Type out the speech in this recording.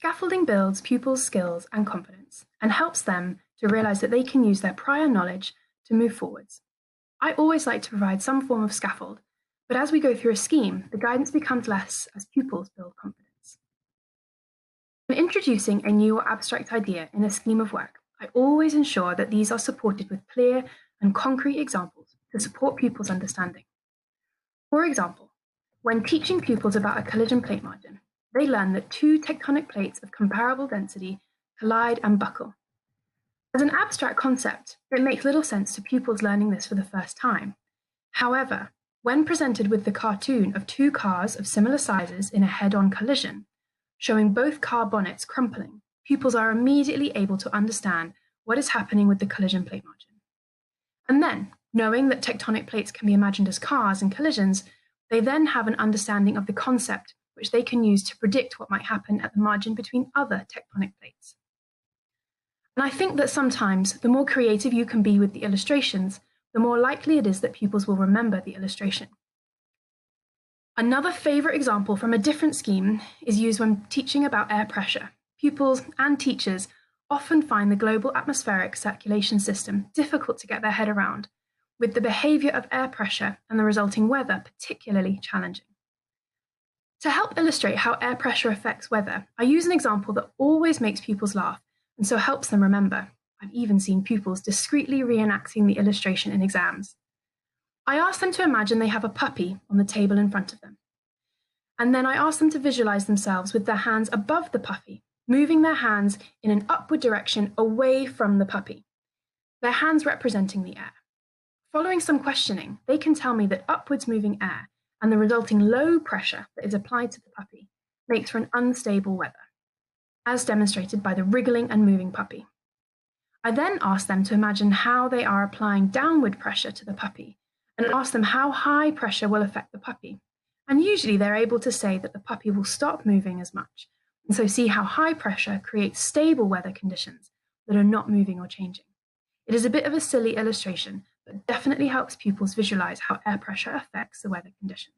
Scaffolding builds pupils' skills and confidence and helps them to realise that they can use their prior knowledge to move forwards. I always like to provide some form of scaffold, but as we go through a scheme, the guidance becomes less as pupils build confidence. When introducing a new or abstract idea in a scheme of work, I always ensure that these are supported with clear and concrete examples to support pupils' understanding. For example, when teaching pupils about a collision plate margin, they learn that two tectonic plates of comparable density collide and buckle. As an abstract concept, it makes little sense to pupils learning this for the first time. However, when presented with the cartoon of two cars of similar sizes in a head-on collision, showing both car bonnets crumpling, pupils are immediately able to understand what is happening with the collision plate margin. And then, knowing that tectonic plates can be imagined as cars and collisions, they then have an understanding of the concept which they can use to predict what might happen at the margin between other tectonic plates. And I think that sometimes the more creative you can be with the illustrations, the more likely it is that pupils will remember the illustration. Another favourite example from a different scheme is used when teaching about air pressure. Pupils and teachers often find the global atmospheric circulation system difficult to get their head around, with the behaviour of air pressure and the resulting weather particularly challenging. To help illustrate how air pressure affects weather, I use an example that always makes pupils laugh and so helps them remember. I've even seen pupils discreetly reenacting the illustration in exams. I ask them to imagine they have a puppy on the table in front of them. And then I ask them to visualise themselves with their hands above the puppy, moving their hands in an upward direction away from the puppy, their hands representing the air. Following some questioning, they can tell me that upwards moving air and the resulting low pressure that is applied to the puppy makes for an unstable weather, as demonstrated by the wriggling and moving puppy. I then ask them to imagine how they are applying downward pressure to the puppy and ask them how high pressure will affect the puppy. And usually they're able to say that the puppy will stop moving as much, and so see how high pressure creates stable weather conditions that are not moving or changing. It is a bit of a silly illustration, but definitely helps pupils visualise how air pressure affects the weather conditions.